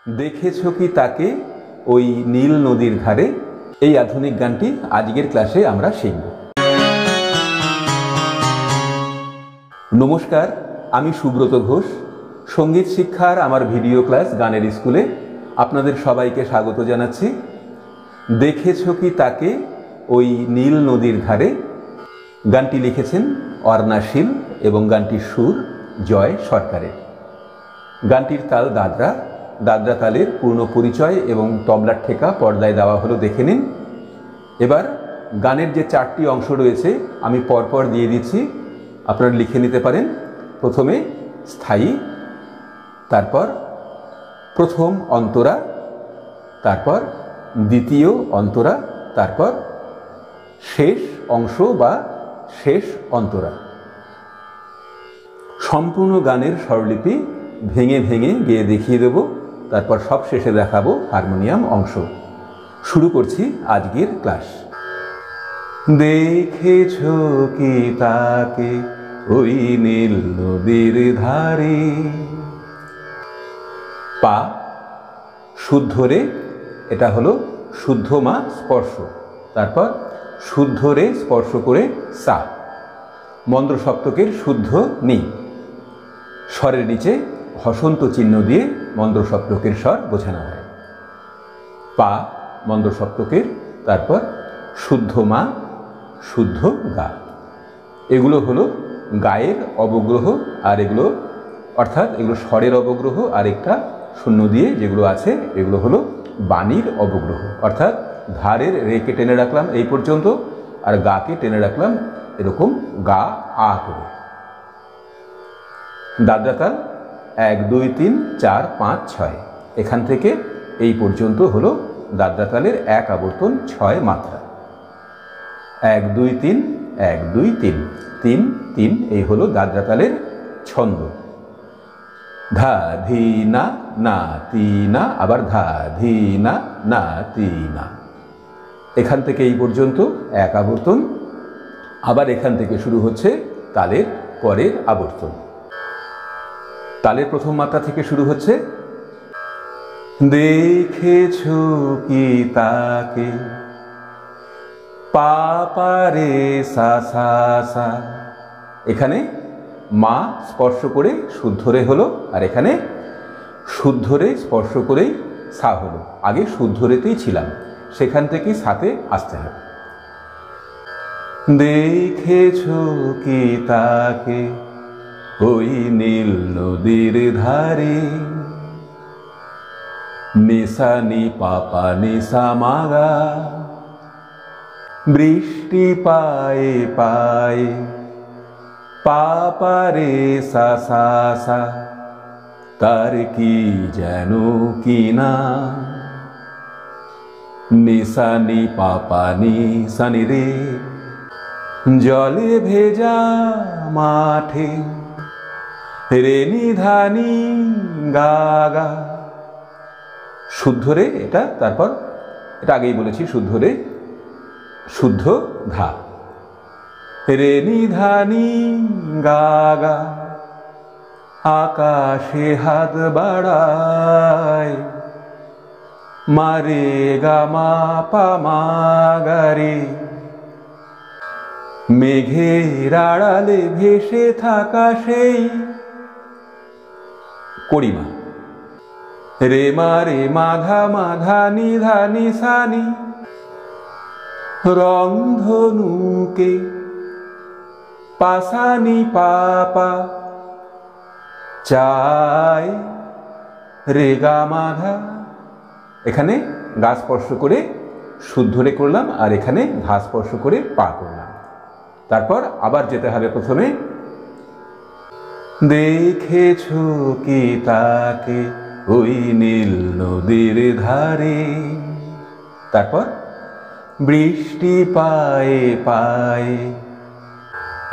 দেখেছো কি তাকে ওই নীল নদীর ধারে। এই আধুনিক গানটি আজকের ক্লাসে আমরা শিখব। নমস্কার, আমি সুব্রত ঘোষ। সঙ্গীত শিক্ষার আমার ভিডিও ক্লাস গানের স্কুলে আপনাদের সবাইকে স্বাগত জানাচ্ছি। দেখেছো কি তাকে ওই নীল নদীর ধারে গানটি লিখেছেন অর্ণা শীল এবং গানটির সুর জয় সরকারের। গানটির তাল দাদরা। দাদরা তালের পূর্ণ পরিচয় এবং তবলার ঠেকা পর্দায় দেওয়া হলো, দেখে নিন। এবার গানের যে 4টি অংশ রয়েছে আমি পরপর দিয়ে দিচ্ছি, আপনারা লিখে নিতে পারেন। প্রথমে স্থায়ী, তারপর প্রথম অন্তরা, তারপর দ্বিতীয় অন্তরা, তারপর শেষ অংশ বা শেষ অন্তরা। সম্পূর্ণ গানের স্বরলিপি ভেঙে ভেঙে গেয়ে দেখিয়ে দেব, তারপর সব শেষে দেখাবো হারমোনিয়াম অংশ। শুরু করছি আজকের ক্লাস। দেখেছো কি তাকে ওই নীল নদীর ধারে। পা শুদ্ধ রে, এটা হলো শুদ্ধ মা স্পর্শ, তারপর শুদ্ধ রে স্পর্শ করে সা। মন্দ্র সপ্তকের শুদ্ধ নি। স্বরের নিচে হসন্ত চিহ্ন দিয়ে মন্দ্র সপ্তকের স্বর বোঝানো হয়। পা মন্দ্র সপ্তকের, তারপর শুদ্ধ মা, শুদ্ধ গা। এগুলো হলো গায়ের অবগ্রহ, আর এগুলো অর্থাৎ এগুলো স্বরের অবগ্রহ, আর একটা শূন্য দিয়ে যেগুলো আছে এগুলো হলো বাণীর অবগ্রহ। অর্থাৎ ধারের রেকে টেনে রাখলাম এই পর্যন্ত, আর গাকে টেনে রাখলাম এরকম গা আ করে। দাদরা তাল 1 2 3 4 5 6, এখান থেকে এই পর্যন্ত হলো দাদরা তালের 1 আবর্তন 6 মাত্রা। 1 2 3 1 2 3 3 3, এই হলো দাদরা তালের ছন্দ। ধা ধি না না তি না, আবার ধা ধি না না তি না। এখান থেকে এই পর্যন্ত 1 আবর্তন, আবার এখান থেকে শুরু হচ্ছে তালের পরের আবর্তন। তালের প্রথম মাত্রা থেকে শুরু হচ্ছে দেখেছো কি তাকে, পা পা রে সা সা সা। এখানে মা স্পর্শ করে শুদ্ধ রে হলো, আর এখানে শুদ্ধ রে স্পর্শ করেই সা হলো। আগে শুদ্ধ রেতেই ছিলাম, সেখান থেকেই সাথে আসতে হবে। দেখেছো কি তাকে ওই নীল নদীর ধারে। নিসা নি পাপা নিসা মাগা। বৃষ্টি পায়ে পায়ে পাপা রে সা সা সা। তার কি যেন কি না। নিসা নি পাপা নি সানি রে। জলে ভেজা মাঠে রে নিধানি গাগা। শুদ্ধ রে এটা, তারপর এটা আগেই বলেছি শুদ্ধ রে, শুদ্ধ ধা। রে নিধানি গাগা। আকাশে হাত বাড়ায় মারে গা মা পা মা গা রে। মেঘের আড়ালে ভেসে থাকা সেই করিমা। রে মা রে মাধা মাধা নিধা নিসানি। রংধনুকে পাসানি পাপা চায় রে গা মাধা। এখানে গা স্পর্শ করে শুদ্ধ রে করলাম, আর এখানে ধা স্পর্শ করে পা করলাম। তারপর আবার যেতে হবে প্রথমে। দেখেছো কি তাকে ওই নীল নদীর ধারে। তারপর বৃষ্টি পায়ে পায়ে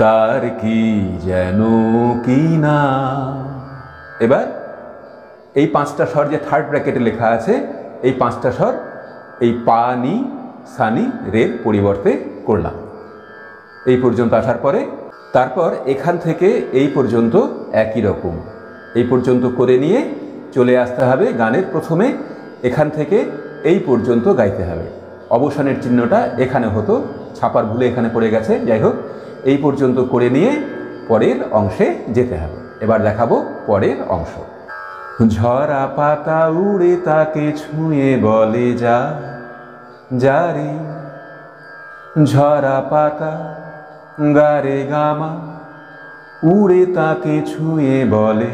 তার কি যেন কি না। এবার এই 5টা স্বর যে থার্ড ব্র্যাকেটে লেখা আছে, এই 5টা স্বর এই পা নি সানি রের পরিবর্তে করলাম এই পর্যন্ত আসার পরে। তারপর এখান থেকে এই পর্যন্ত একই রকম, এই পর্যন্ত করে নিয়ে চলে আসতে হবে গানের প্রথমে এখান থেকে এই পর্যন্ত গাইতে হবে। অবসানের চিহ্নটা এখানে হতো, ছাপার ভুলে এখানে পড়ে গেছে, যাই হোক এই পর্যন্ত করে নিয়ে পরের অংশে যেতে হবে। এবার দেখাবো পরের অংশ। ঝরা পাতা উড়ে তাকে ছুঁয়ে বলে যা, যা রে। ঝরা পাতা গারে গামা উড়ে তাকে ছুঁয়ে বলে,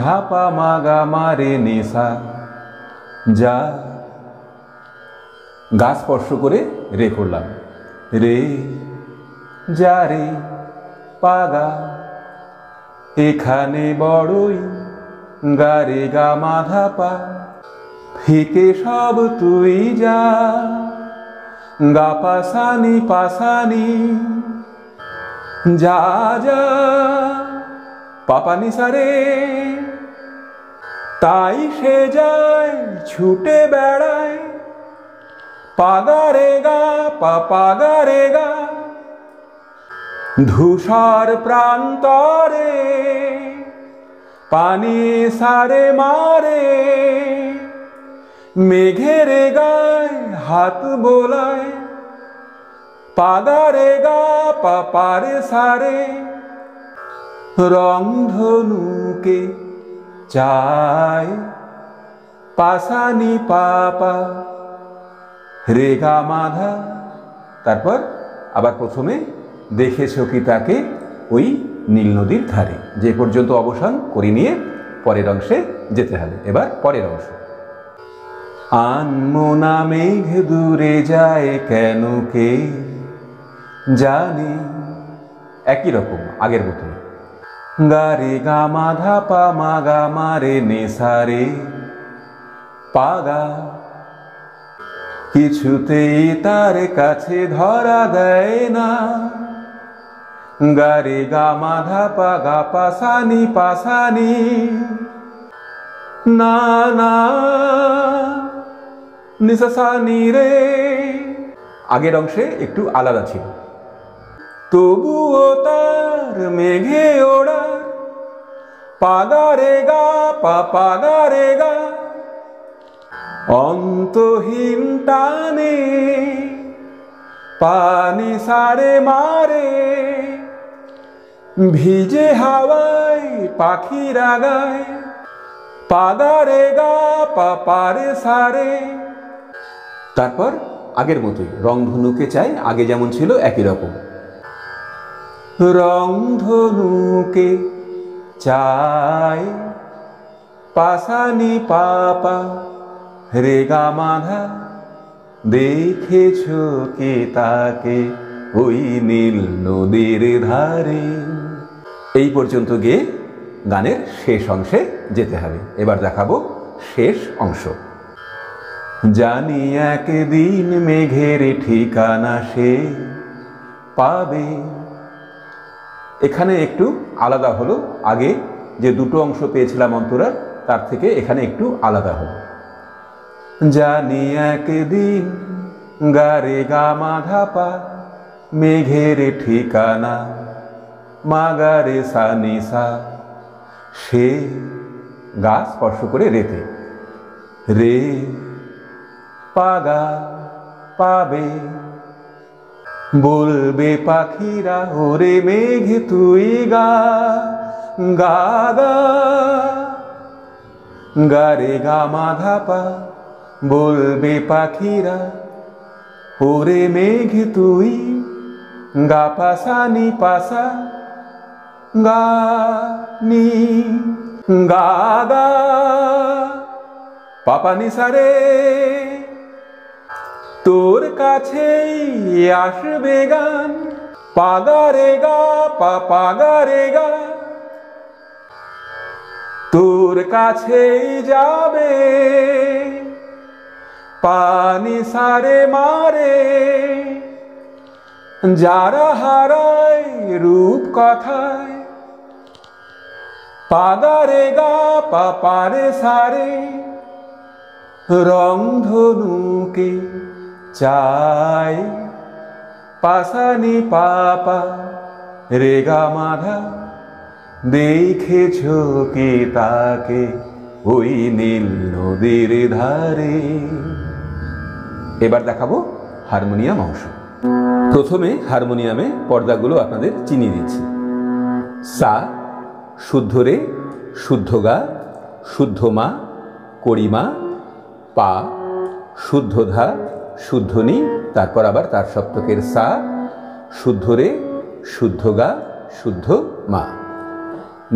ধাপা মাগা মারে নেশা যা। গা স্পর্শ করে রে করলাম, রে যা রে পাগা এখানে বড়ই গারে গামা ধাপা, ফিকে সব তুই যা, গা পাসানি পাসানি যা যা পাপানি সারে। তাই সে যায় ছুটে বেড়ায়, পাগারে গা পাগারে গা ধূসর প্রান্তরে, পানি সারে মারে মেঘের গায় হাত বোলায়, পাগারে গা পারে সারে। রংধনুকে চায় পাসানি পাপা রেগা মাধা। তারপর আবার প্রথমে দেখেছো কি তাকে ওই নীল নদীর ধারে, যে পর্যন্ত অবসান করে নিয়ে পরের অংশে যেতে হবে। এবার পরের অংশ। আনমোনা মেঘ দূরে যায় কেন কে জানি, একই রকম আগের মতোই, গারে গামা ধাপা মাগা মারে নেশারে পাগা, কিছুতেই তার কাছে ধরা দেয় না, গারে গামা ধাপা গা পাসানি পাসানি না না নিসাসানি রে। আগের অংশে একটু আলাদা ছিল। তবুও তার মেঘে ওড়ার, পাগারে গা পাগারে গা অন্তহীন টানে, পানি সারে মারে ভিজে হাওয়ায় পাখিরা গায়, পাগারে গা পারে সারে। তারপর আগের মতোই রংধনুকে চাই, আগে যেমন ছিল একই রকম। রংধনুকে চাই পাসানি পাপা রেগা মাধা, দেখেছো কে তাকে ওই নীল নদীর ধারে। এই পর্যন্ত গিয়ে গানের শেষ অংশে যেতে হবে। এবার দেখাবো শেষ অংশ। জানি একদিন মেঘের ঠিকানা সে পাবে। এখানে একটু আলাদা হলো, আগে যে দুটো অংশ পেয়েছিলাম অন্তরার তার থেকে এখানে একটু আলাদা হলো। জানি একদিন গারে গামা ধাপা মেঘের ঠিকানা মাগারে সানিসা, সে গা স্পর্শ করে রেতে, রে পাগা পাবে, বলবে পাখিরা ওরে মেঘ তুই গা গা গা, গারে গামা ধাপা বলবে পাখিরা ওরে মেঘ তুই গা পাসানি পাসা গা নি গা গা পাপানি সারে। তোর কাছেই আসবে গান, পাগারে গা পাগারে গা, তোর কাছেই যাবে পানি সারে মারে, যারা হারায় রূপ কথায়, পাগারে গা পারে সারে। রংধনুকে চাই পাসানি পাপা রেগা মাধা, দেখেছ কি তাকে ওই নীল নদীর ধারে। এবার দেখাবো হারমোনিয়াম অংশ। প্রথমে হারমোনিয়ামে পর্দাগুলো আপনাদের চিনিয়ে দিচ্ছি। সা, শুদ্ধ রে, শুদ্ধ গা, শুদ্ধ মা, কড়িমা, পা, শুদ্ধ ধা, শুদ্ধ নি, তারপর আবার তার সপ্তকের সা, শুদ্ধ রে, শুদ্ধ গা, শুদ্ধ মা,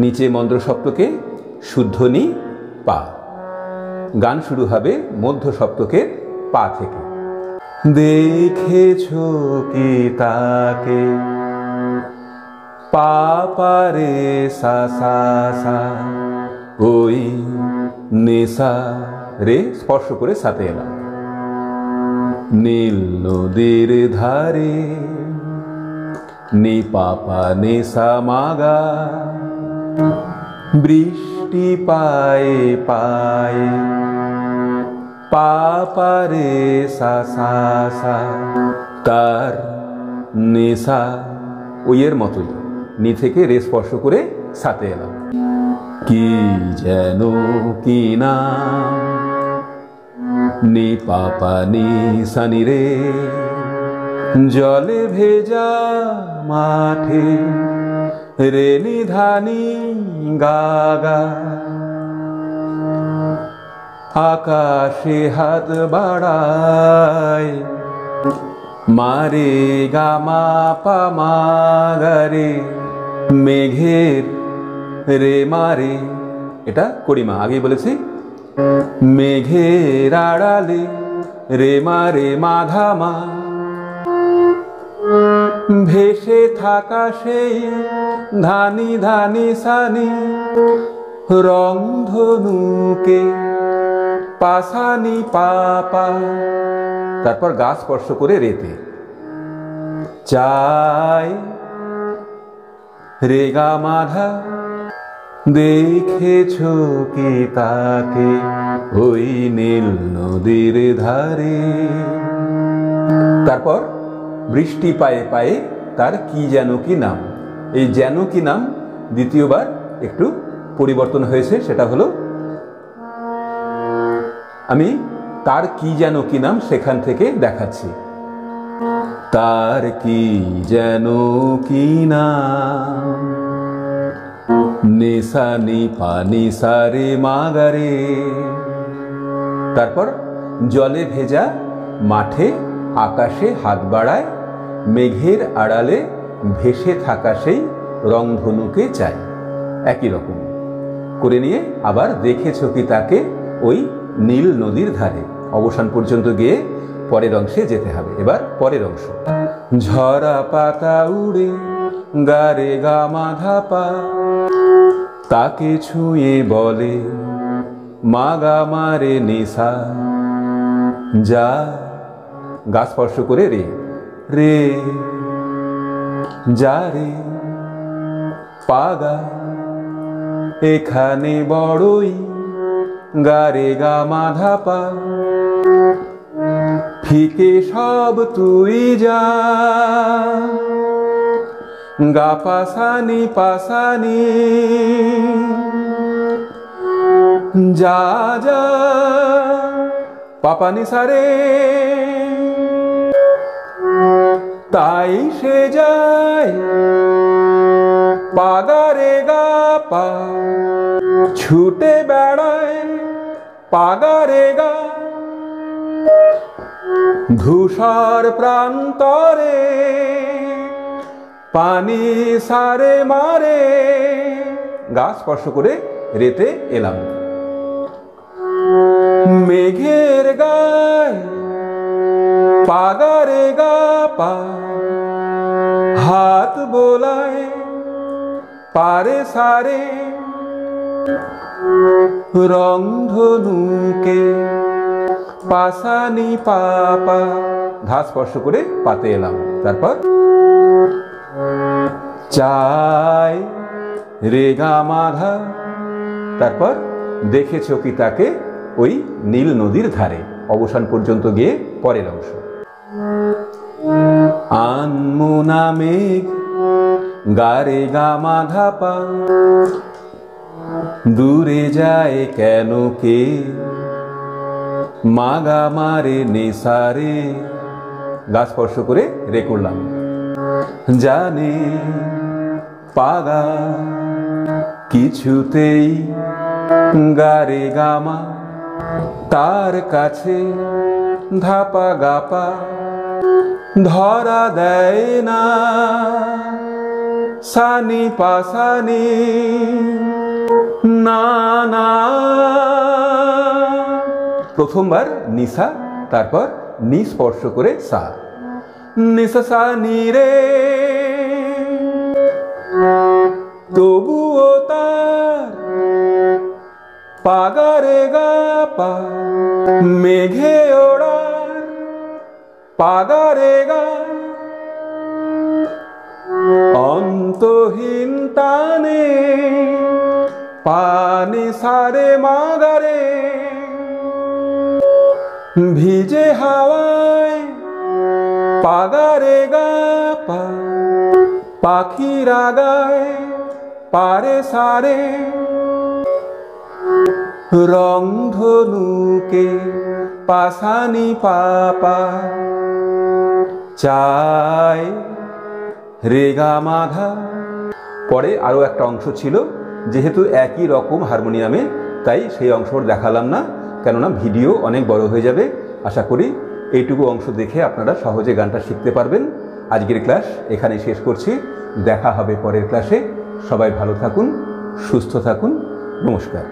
নিচে মন্দ্র সপ্তকে শুদ্ধ নি, পা। গান শুরু হবে মধ্য সপ্তকের পা থেকে। দেখেছ কি তাকে, পা পা রে সা সা সা, ওই নেশা রে স্পর্শ করে সাথে এলাম। নীল নদীর ধারে, নি পাপা নেশা মাগা, বৃষ্টি পায়ে পায়ে, পাপা রে সা সা সা, তার নেশা ওই এর মতোই, নি থেকে রে স্পর্শ করে সাথে এলাম। কি যেন কি নাম, নি পাপা নি সানি রে, জলে ভেজা মাঠে, রে নিধানি গাগা, আকাশে হাত বাড়ায়, মারে গামা পামা গারে, মেঘের রে মারে, এটা কড়িমা আগেই বলেছি। মেঘের আড়ালে রে মারে মাধামা, ভেসে থাকা সেই ধানি ধানি সানি, রংধনুকে পাসানি পাপা, তারপর গা স্পর্শ করে রেতে। চাই রে গা মাধা, দেখেছ কি তাকে ওই নীল নদীর ধারে। তারপর বৃষ্টি পায়ে পায়ে, তার কি যেন কি নাম। এই যেন কি নাম দ্বিতীয়বার একটু পরিবর্তন হয়েছে, সেটা হলো আমি তার কি যেন কি নাম সেখান থেকে দেখাচ্ছি। তার কি যেন কি নাম, নেশা নি পানি সারে মাগারে। তারপর জলে ভেজা মাঠে, আকাশে হাত বাড়ায়, মেঘের আড়ালে ভেসে থাকা সেই রংধনুকে চাই। একই রকম করে নিয়ে আবার দেখেছ কি তাকে ওই নীল নদীর ধারে, অবসান পর্যন্ত গিয়ে পরের অংশে যেতে হবে। এবার পরের অংশ। ঝরা পাতা উড়ে গারে গা মাধা পা, তাকে ছুঁয়ে বলে মাগা মারে নেশা, যা গা স্পর্শ করে রে, রে যা রে পাগা, এখানে বড়ই গারে গা মাধা পা, ফিকে সব তুই যা, গা পাসানি পাসানি, যা যা পাপানি সারে, তাই সে যায় পাগারে গা পা, ছুটে বেড়ায় পাগারে গা, ধূসর প্রান্তরে পানি সারে মারে, গা স্পর্শ করে রেতে এলাম। মেঘের গায় পাগারে গা পা, হাত বোলায় পারে সারে, রংধনুকে পাসানি পাপা, ধা স্পর্শ করে পাতে এলাম। তারপর চাই রে গা মাধা, তারপর দেখেছ কি তাকে ওই নীল নদীর ধারে, অবসান পর্যন্ত গিয়ে পরের অংশ। আনমোনা মেঘ গা রে গা মা ধা পা, দূরে যায় কেন কে, মা গা মা রে নে সা রে, গা স্পর্শ করে রে করলাম, জানে পাগা কিছুতেই গা রে গা মা, তার কাছে ধাপা গাপা ধরা দেয় না, সানি পাসানি না না। প্রথমবার নিসা, তারপর নি স্পর্শ করে সা, নিসা সা নি রে, তবুও তার পাগারে গা পা, মেঘে ওড়ার পাগারে গা, অন্তহীন টানে পানি সারে মাগারে, ভিজে হাওয়ায় পাগারে গা পা, পাখিরা গায় পারে সারে, রংধনুকে পাসানি পাপা, চায় রেগা মাধা। পরে আরও একটা অংশ ছিল, যেহেতু একই রকম হারমোনিয়ামে তাই সেই অংশ দেখালাম না, কেননা ভিডিও অনেক বড় হয়ে যাবে। আশা করি এইটুকু অংশ দেখে আপনারা সহজে গানটা শিখতে পারবেন। আজকের ক্লাস এখানে শেষ করছি, দেখা হবে পরের ক্লাসে। সবাই ভালো থাকুন, সুস্থ থাকুন, নমস্কার।